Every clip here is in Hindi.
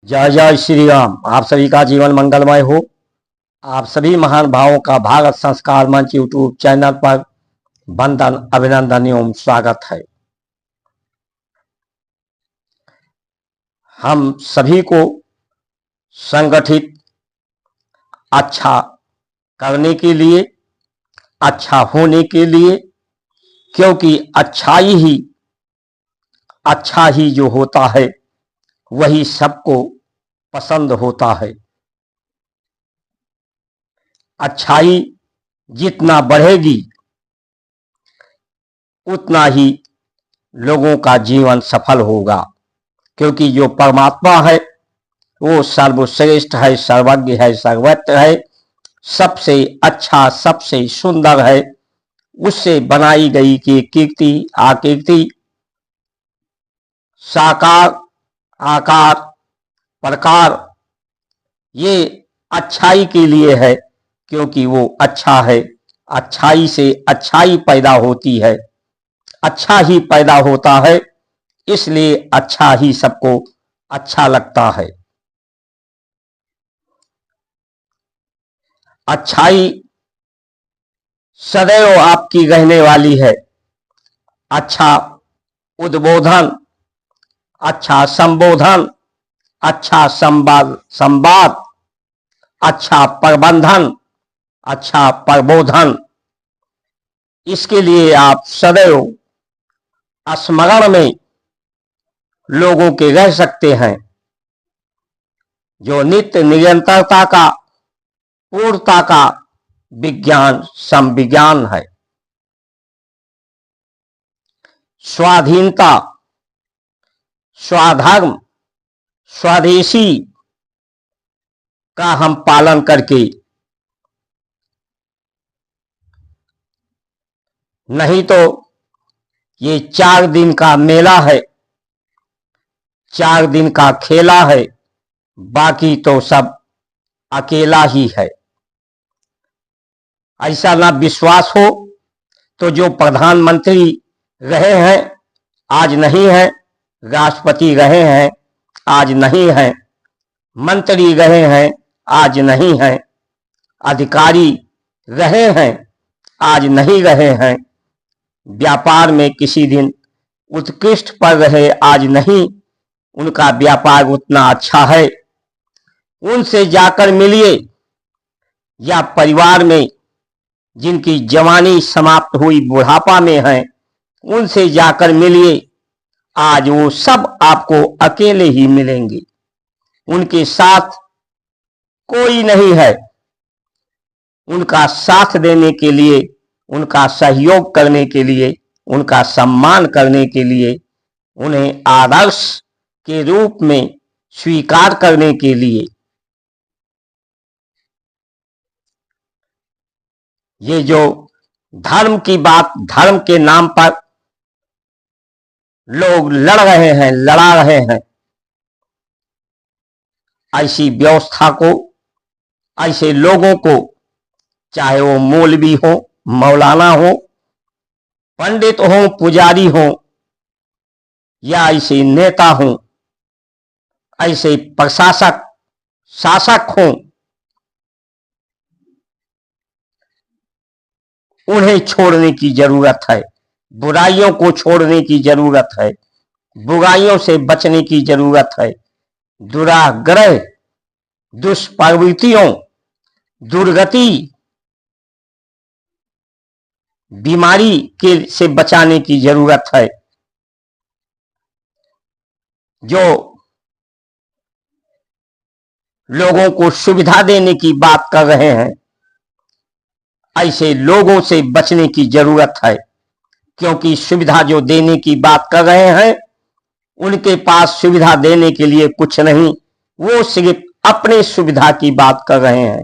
जय जय श्री राम। आप सभी का जीवन मंगलमय हो। आप सभी महान भावों का भारत संस्कार मंच यूट्यूब चैनल पर वंदन, अभिनंदन एवं स्वागत है। हम सभी को संगठित अच्छा करने के लिए, अच्छा होने के लिए, क्योंकि अच्छा ही जो होता है वही सबको पसंद होता है। अच्छाई जितना बढ़ेगी उतना ही लोगों का जीवन सफल होगा, क्योंकि जो परमात्मा है वो सर्वश्रेष्ठ है, सर्वज्ञ है, सर्वत्र है, सबसे अच्छा, सबसे सुंदर है। उससे बनाई गई की कीर्ति, आकृति, साकार, आकार, प्रकार, ये अच्छाई के लिए है, क्योंकि वो अच्छा है। अच्छाई से अच्छाई पैदा होती है, अच्छा ही पैदा होता है, इसलिए अच्छा ही सबको अच्छा लगता है। अच्छाई सदैव आपकी रहने वाली है। अच्छा उद्बोधन, अच्छा संबोधन, अच्छा संवाद, अच्छा प्रबंधन, अच्छा प्रबोधन, इसके लिए आप सदैव स्मरण में लोगों के रह सकते हैं। जो नित्य निरंतरता का, पूर्णता का विज्ञान संविज्ञान है। स्वाधीनता, स्वधर्म, स्वदेशी का हम पालन करके, नहीं तो ये 4 दिन का मेला है, 4 दिन का खेला है, बाकी तो सब अकेला ही है। ऐसा ना विश्वास हो तो जो प्रधानमंत्री रहे हैं आज नहीं है, राष्ट्रपति रहे हैं आज नहीं है, मंत्री रहे हैं आज नहीं है, अधिकारी रहे हैं आज नहीं रहे हैं, व्यापार में किसी दिन उत्कृष्ट पर रहे आज नहीं, उनका व्यापार उतना अच्छा है, उनसे जाकर मिलिए। या परिवार में जिनकी जवानी समाप्त हुई, बुढ़ापा में है, उनसे जाकर मिलिए। आज वो सब आपको अकेले ही मिलेंगे, उनके साथ कोई नहीं है। उनका साथ देने के लिए, उनका सहयोग करने के लिए, उनका सम्मान करने के लिए, उन्हें आदर्श के रूप में स्वीकार करने के लिए, ये जो धर्म की बात, धर्म के नाम पर लोग लड़ रहे हैं, लड़ा रहे हैं, ऐसी व्यवस्था को, ऐसे लोगों को, चाहे वो मौलवी हो, मौलाना हो, पंडित हो, पुजारी हो, या ऐसे नेता हो, ऐसे प्रशासक, शासक हो, उन्हें छोड़ने की जरूरत है। बुराइयों को छोड़ने की जरूरत है, बुराइयों से बचने की जरूरत है। दुराग्रह, दुष्प्रवृत्तियों, दुर्गति, बीमारी के से बचाने की जरूरत है। जो लोगों को सुविधा देने की बात कर रहे हैं, ऐसे लोगों से बचने की जरूरत है, क्योंकि सुविधा जो देने की बात कर रहे हैं, उनके पास सुविधा देने के लिए कुछ नहीं, वो सिर्फ अपनी सुविधा की बात कर रहे हैं।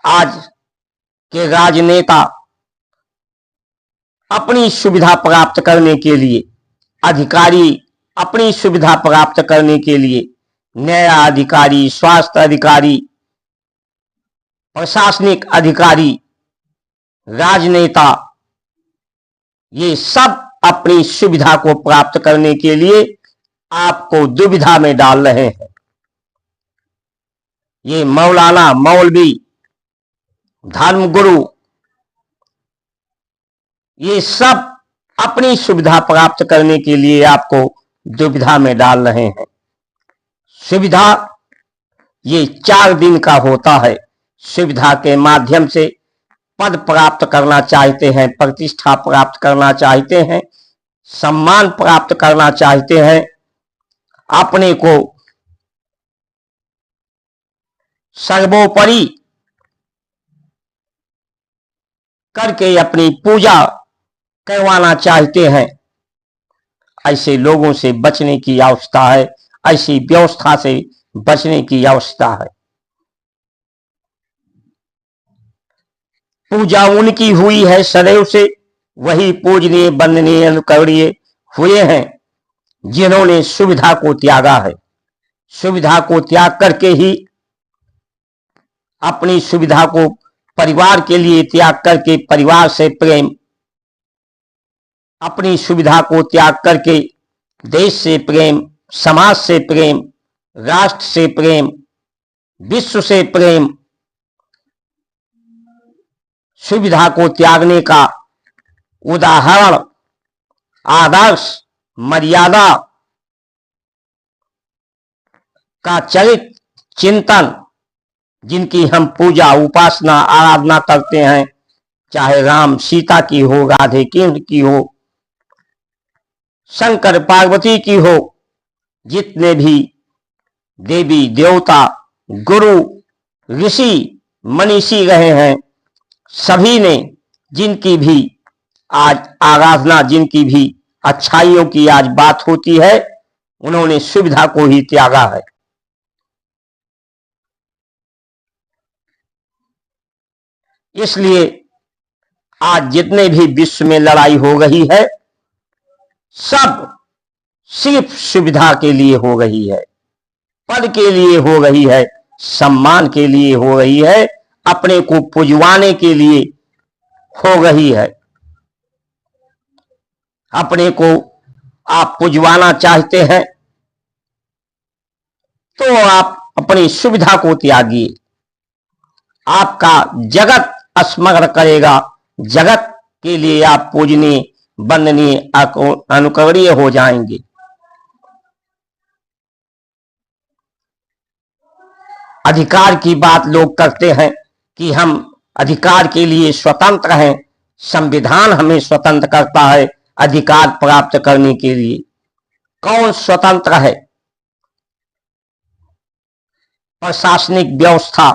आज के राजनेता अपनी सुविधा प्राप्त करने के लिए, अधिकारी अपनी सुविधा प्राप्त करने के लिए, न्याय अधिकारी, स्वास्थ्य अधिकारी, प्रशासनिक अधिकारी, राजनेता, ये सब अपनी सुविधा को प्राप्त करने के लिए आपको दुविधा में डाल रहे हैं। ये मौलाना, मौलवी, धर्मगुरु, ये सब अपनी सुविधा प्राप्त करने के लिए आपको दुविधा में डाल रहे हैं। सुविधा ये 4 दिन का होता है। सुविधा के माध्यम से पद प्राप्त करना चाहते हैं, प्रतिष्ठा प्राप्त करना चाहते हैं, सम्मान प्राप्त करना चाहते हैं, अपने को सर्वोपरि करके अपनी पूजा करवाना चाहते हैं, ऐसे लोगों से बचने की आवश्यकता है, ऐसी व्यवस्था से बचने की आवश्यकता है। पूजा उनकी हुई है सदैव से, वही पूजनीय, वंदनीय, अनुकरणीय हुए हैं जिन्होंने सुविधा को त्यागा है। सुविधा को त्याग करके ही अपनी सुविधा को परिवार के लिए त्याग करके परिवार से प्रेम, अपनी सुविधा को त्याग करके देश से प्रेम, समाज से प्रेम, राष्ट्र से प्रेम, विश्व से प्रेम, सुविधा को त्यागने का उदाहरण, आदर्श, मर्यादा का चरित्र चिंतन, जिनकी हम पूजा, उपासना, आराधना करते हैं, चाहे राम सीता की हो, राधे कृष्ण की हो, शंकर पार्वती की हो, जितने भी देवी देवता, गुरु, ऋषि, मनीषी रहे हैं, सभी ने जिनकी भी आज आराधना, जिनकी भी अच्छाइयों की आज बात होती है, उन्होंने सुविधा को ही त्यागा है। इसलिए आज जितने भी विश्व में लड़ाई हो रही है, सब सिर्फ सुविधा के लिए हो रही है, पद के लिए हो रही है, सम्मान के लिए हो रही है, अपने को पुजवाने के लिए हो रही है। अपने को आप पुजवाना चाहते हैं तो आप अपनी सुविधा को त्यागिए। आपका जगत स्मरण करेगा, जगत के लिए आप पूजनीय, वंदनीय, अनुकरणीय हो जाएंगे। अधिकार की बात लोग करते हैं कि हम अधिकार के लिए स्वतंत्र हैं, संविधान हमें स्वतंत्र करता है अधिकार प्राप्त करने के लिए। कौन स्वतंत्र है? प्रशासनिक व्यवस्था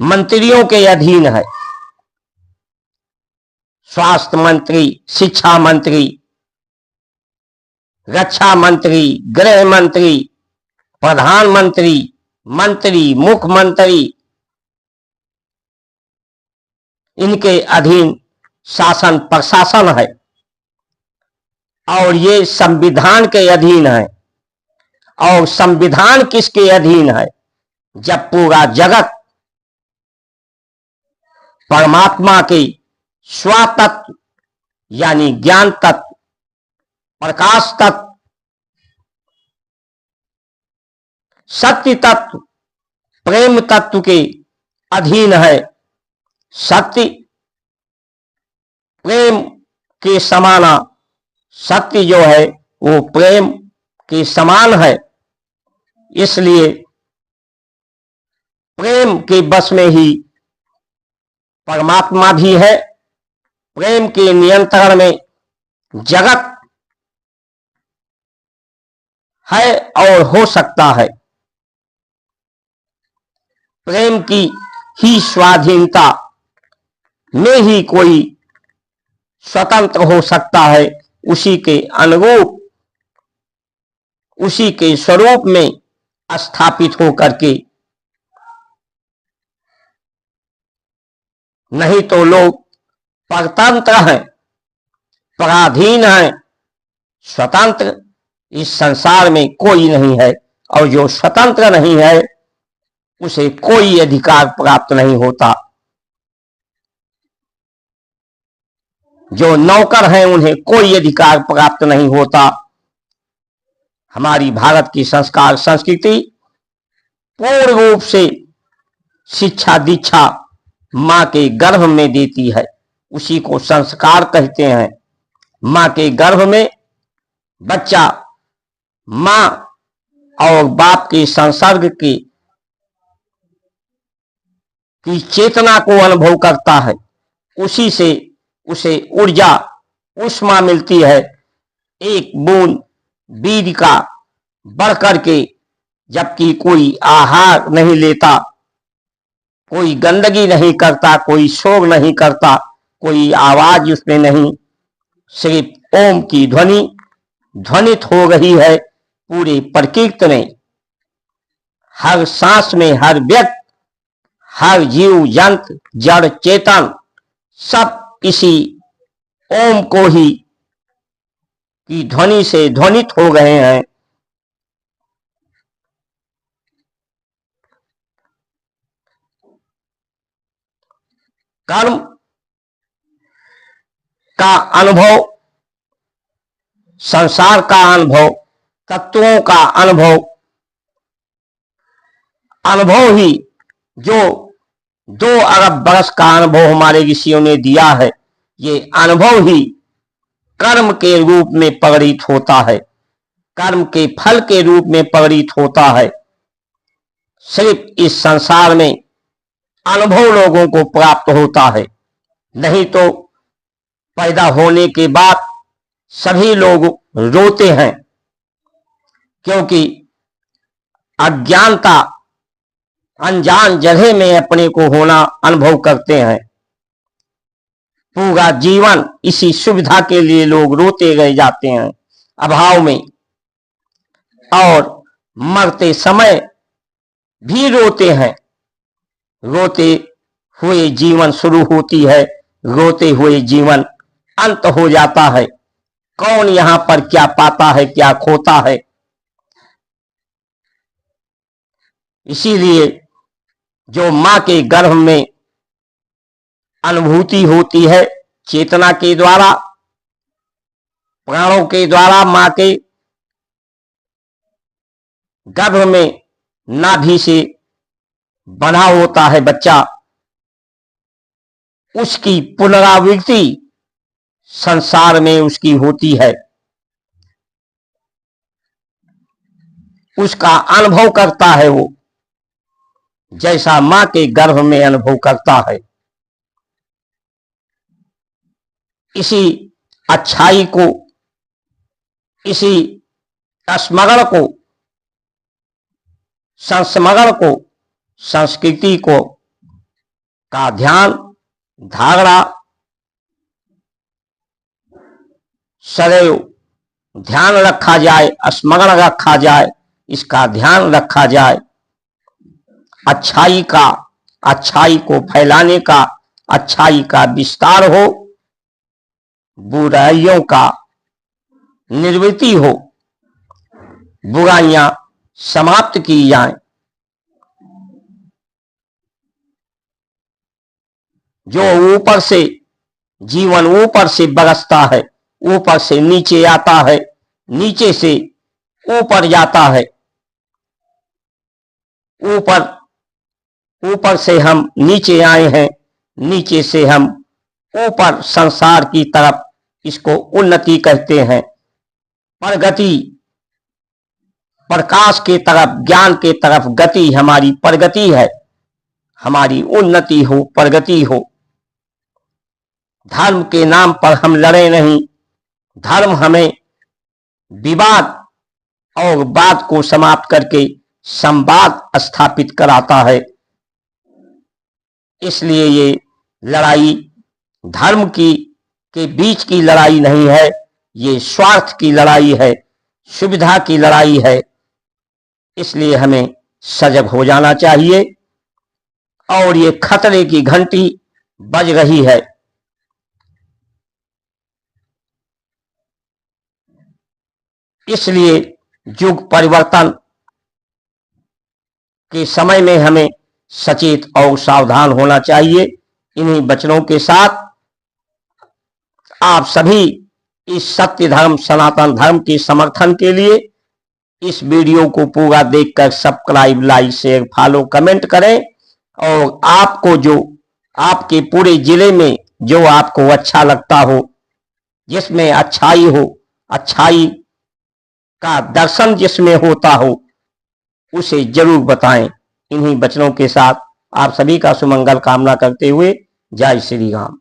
मंत्रियों के अधीन है। स्वास्थ्य मंत्री, शिक्षा मंत्री, रक्षा मंत्री, गृह मंत्री, प्रधानमंत्री, मंत्री, मुख्यमंत्री, इनके अधीन शासन प्रशासन है और ये संविधान के अधीन है। और संविधान किसके अधीन है? जब पूरा जगत परमात्मा के स्वतत्व यानी ज्ञान तत्व, प्रकाश तत्व, सत्य तत्व, प्रेम तत्व के अधीन है। सत्य प्रेम के समाना, सत्य जो है वो प्रेम के समान है। इसलिए प्रेम के बस में ही परमात्मा भी है। प्रेम के नियंत्रण में जगत है और हो सकता है। प्रेम की ही स्वाधीनता में ही कोई स्वतंत्र हो सकता है। उसी के अनुरूप, उसी के स्वरूप में स्थापित होकर के, नहीं तो लोग परतंत्र हैं, पराधीन हैं। स्वतंत्र इस संसार में कोई नहीं है और जो स्वतंत्र नहीं है उसे कोई अधिकार प्राप्त नहीं होता। जो नौकर हैं उन्हें कोई अधिकार प्राप्त नहीं होता। हमारी भारत की संस्कार संस्कृति पूर्ण रूप से शिक्षा दीक्षा मां के गर्भ में देती है, उसी को संस्कार कहते हैं। मां के गर्भ में बच्चा मां और बाप के संसर्ग की चेतना को अनुभव करता है, उसी से उसे ऊर्जा ऊष्मा मिलती है। एक बूंद बीज का बढ़ करके, जबकि कोई आहार नहीं लेता, कोई गंदगी नहीं करता, कोई शोर नहीं करता, कोई आवाज उसमें नहीं, सिर्फ ओम की ध्वनि ध्वनित हो रही है पूरे प्रकृति में। हर सांस में हर व्यक्ति, हर जीव जंतु जड़ चेतन सब इसी ओम को ही की ध्वनि से ध्वनित हो गए हैं। कर्म का अनुभव, संसार का अनुभव, तत्वों का अनुभव ही जो 2 अरब वर्ष का अनुभव हमारे ऋषियों ने दिया है, ये अनुभव ही कर्म के रूप में परिणित होता है, कर्म के फल के रूप में परिणित होता है। सिर्फ इस संसार में अनुभव लोगों को प्राप्त होता है, नहीं तो पैदा होने के बाद सभी लोग रोते हैं, क्योंकि अज्ञानता अनजान जगह में अपने को होना अनुभव करते हैं। पूरा जीवन इसी सुविधा के लिए लोग रोते गए जाते हैं अभाव में, और मरते समय भी रोते हैं। रोते हुए जीवन शुरू होती है, रोते हुए जीवन अंत हो जाता है। कौन यहां पर क्या पाता है, क्या खोता है। इसीलिए जो मां के गर्भ में अनुभूति होती है, चेतना के द्वारा, प्राणों के द्वारा, मां के गर्भ में नाभि से बना होता है बच्चा, उसकी पुनरावृत्ति संसार में उसकी होती है, उसका अनुभव करता है वो, जैसा मां के गर्भ में अनुभव करता है। इसी अच्छाई को, इसी स्मरण को, संस्मरण को, संस्कृति को का ध्यान धारणा सदैव ध्यान रखा जाए, स्मरण रखा जाए, इसका ध्यान रखा जाए। अच्छाई का, अच्छाई को फैलाने का, अच्छाई का विस्तार हो, बुराइयों का निवृत्ति हो, बुराइयां समाप्त की जाएं। जो ऊपर से जीवन ऊपर से बरसता है, ऊपर से नीचे आता है, नीचे से ऊपर जाता है, ऊपर से हम नीचे आए हैं, नीचे से हम ऊपर संसार की तरफ, इसको उन्नति कहते हैं। प्रगति, प्रकाश के तरफ, ज्ञान के तरफ गति हमारी प्रगति है, हमारी उन्नति हो, प्रगति हो। धर्म के नाम पर हम लड़े नहीं, धर्म हमें विवाद और वाद को समाप्त करके संवाद स्थापित कराता है। इसलिए ये लड़ाई धर्म की के बीच की लड़ाई नहीं है, ये स्वार्थ की लड़ाई है, सुविधा की लड़ाई है। इसलिए हमें सजग हो जाना चाहिए, और ये खतरे की घंटी बज रही है। इसलिए युग परिवर्तन के समय में हमें सचेत और सावधान होना चाहिए। इन्हीं वचनों के साथ आप सभी इस सत्य धर्म, सनातन धर्म के समर्थन के लिए इस वीडियो को पूरा देखकर subscribe, like, share, follow, comment करें। और आपको जो आपके पूरे जिले में जो आपको अच्छा लगता हो, जिसमें अच्छाई हो, अच्छाई का दर्शन जिसमें होता हो, उसे जरूर बताएं। इन्हीं वचनों के साथ आप सभी का सुमंगल कामना करते हुए जय श्री राम।